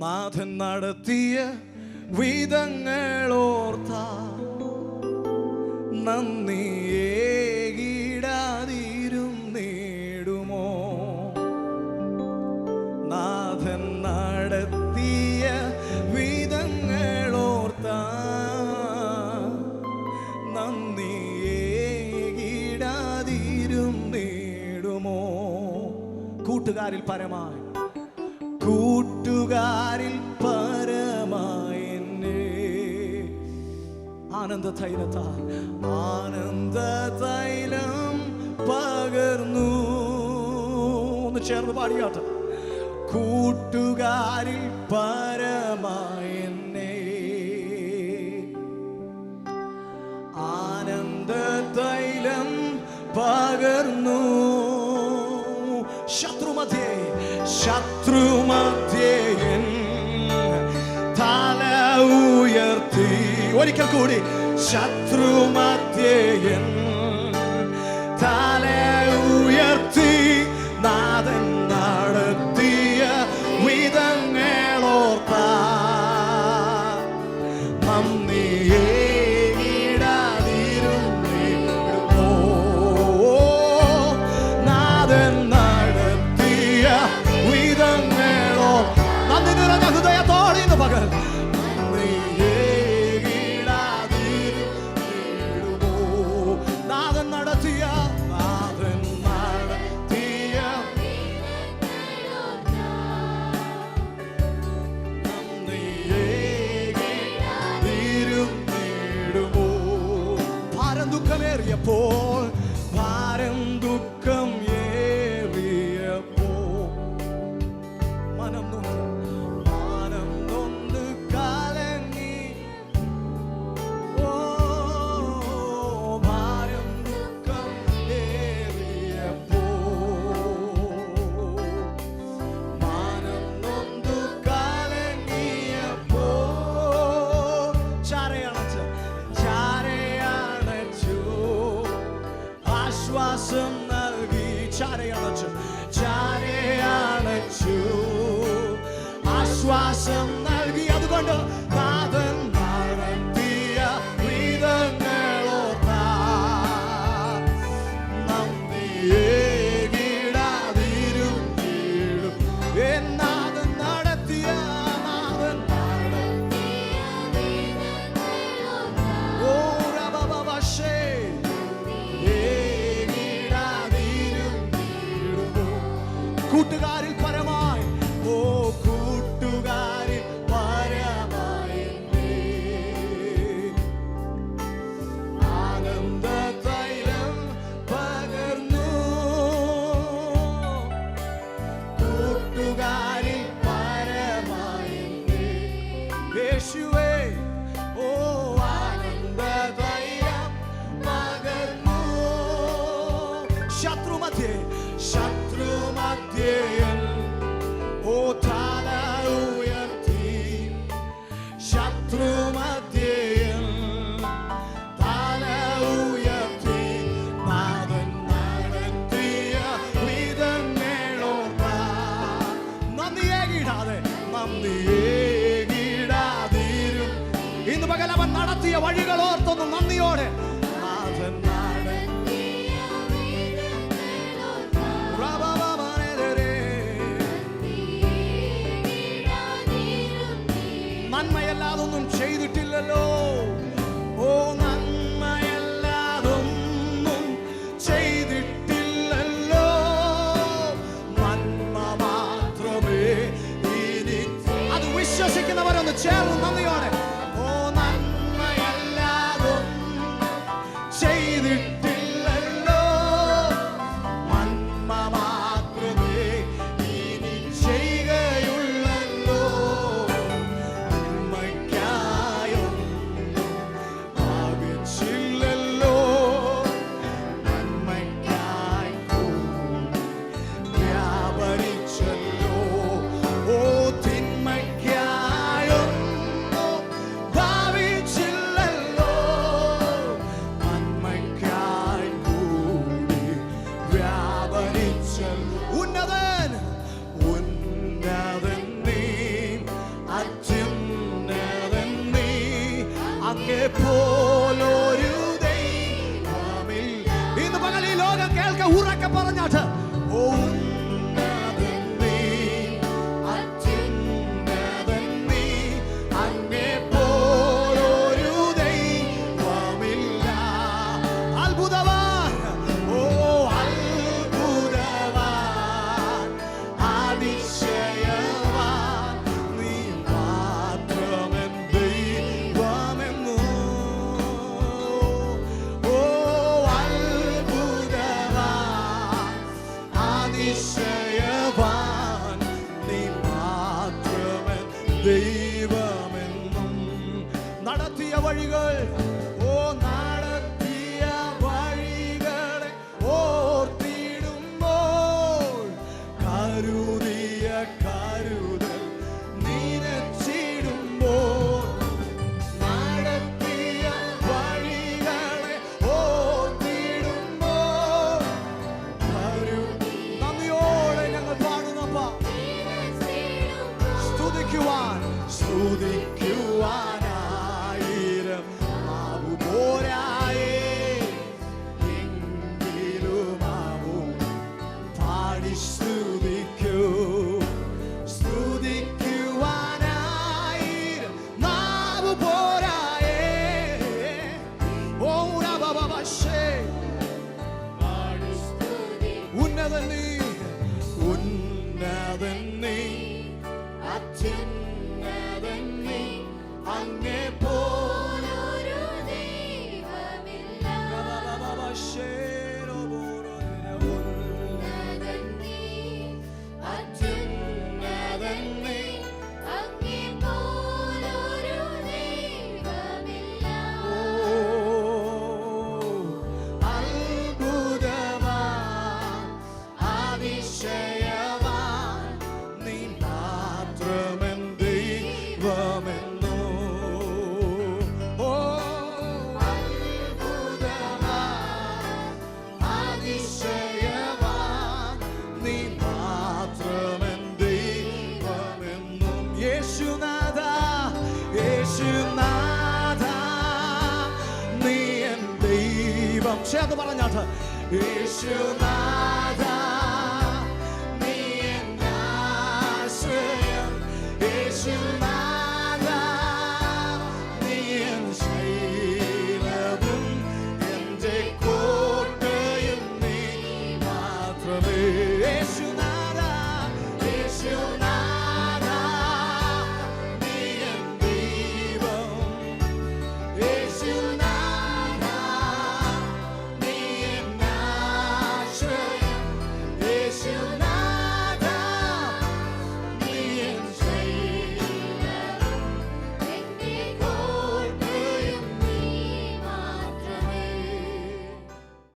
നാഥൻ നടത്തിയ വിധങ്ങളോർത്ത നന്ദിയേകിടാതിരുന്നിടുമോ? നാഥൻ നടത്തിയ വിധങ്ങളോർത്ത നന്ദിയേകിടാതിരുന്നിടുമോ? കൂട്ടുകാരിൽ പരമായി, കൂട്ടുകാരിൽ പരമായി ആനന്ദ തൈലത്താൽ ആനന്ദ തൈലം പകർന്നു. ഒന്ന് ചേർന്ന് പാടിയാട്ടെ. കൂട്ടുകാരിൽ പരമായി ആനന്ദ തൈലം പകർന്നു. ശത്രുമധ്യേ തല ഉയർത്തി, ഒരിക്കൽ കൂടി. ശത്രുമധ്യേ തല ഉയർത്തി നാഥൻ നടത്തിയ വിധങ്ങളോർത്ത നന്ദിയേകിടാതിരുന്നിടുമോ? നാഥൻ നടത്തിയ വിധങ്ങളോ നന്ദി നിറഞ്ഞ ഹൃദയത്തോടെ ഇന്ന് പകൽ പ്പോൾ ഭാരം ദുഃഖം ഏറിയപ്പോ മനം നൊന്ന് കലങ്ങി. ഓ ഭാരം ദുഃഖം ഏറിയപ്പോ മനം നൊന്ന് കലങ്ങിയപ്പോ ചാരയണച്ച് ആശ്വാസം നൽകി. ചാരയണച്ചു ആശ്വാസം നൽകി. അതുകൊണ്ട് നാഥൻ നടത്തിയ വിധങ്ങളോർത്ത നന്ദിയേകിടാതിരുന്നിടും. നാഥൻ നടത്തിയ കൂട്ടുകാരിൽ പരമായി. ഓ കൂട്ടുകാരിൽ പരമായി ആനന്ദ തൈലം പകർന്നു. കൂട്ടുകാരിൽ പരമായി യേശുവേ. ഓ ആനന്ദ തൈലം പകർന്നു. ശത്രുമധ്യേ ഓ തല ഉയർത്തി. ശത്രുമധ്യേ തല ഉയർത്തി നാഥൻ നടത്തിയ വിധങ്ങളോർത്ത നന്ദിയേകിടാതിരും. ഇന്ന് പകൽ അവൻ നടത്തിയ വഴികളോർത്തൊന്നും നന്ദിയോടെ നാഥൻ നന്മയല്ലാതൊന്നും ചെയ്തിട്ടില്ലല്ലോ. ഓ നന്മയല്ലാതൊന്നും ചെയ്തിട്ടില്ലല്ലോ. നന്മ മാത്രമേ ഇനി. അത് വിശ്വസിക്കുന്നവരൊന്ന് ചേർന്ന് നന്ദിയോടെ. ഓ നന്മയല്ലാതൊന്നും ചെയ്തിട്ടില്ലല്ലോ. നന്മ മാത്രമേ ഇനി ചെയ്യുകയുള്ളല്ലോ. ദൈവമെന്നും നടത്തിയ വഴികൾ നടത്തിയ വഴികളെ ഓർത്തിടുമ്പോൾ കരുതിയ കരുതൽ നിനച്ചിടുമ്പോൾ നടത്തിയ വഴികളെ ഓർത്തിടുമ്പോൾ നന്ദിയോടെ ഞങ്ങൾ പാടുന്നപ്പ സ്തുതിക്കുവാനായിരം നാവു പോരായേ എങ്കിലും ആവും പാടി സ്തുതിക്കൂ സ്തുതിക്കുവാനായിരം നാവു പോരായേ ഉന്നതൻ നീ ഉന്നതൻ നീ അത്യുന്നതൻ നീ അങ്ങേ പോലൊരു ദൈവമില്ല ഉന്നതൻ നീ അത്യുന്നതൻ നീ അങ്ങേ പോലൊരു ദൈവമില്ല അത്ഭുതവാൻ അതിശയവാൻ നീ മാത്രമെൻ ദൈവമെന്നോ അത്ഭുതവാൻ അതിശയവാൻ നീ മാത്രമെൻ ദൈവമെന്നും യേശുനാഥ യേശുനാഥ നീ എൻ ദൈവം ചേർന്ന് പറഞ്ഞാട്ട് യേശുനാഥ നീ എൻ ആശ്രയം യേശുനാഥ നീ എൻ ശൈലവും എൻ്റെ കോട്ടയും നീ മാത്രമേ യേശുനാഥ യേശുനാഥ നീ എൻ ദൈവം യേശുനാഥ നീ എൻ ആശ്രയം യേശു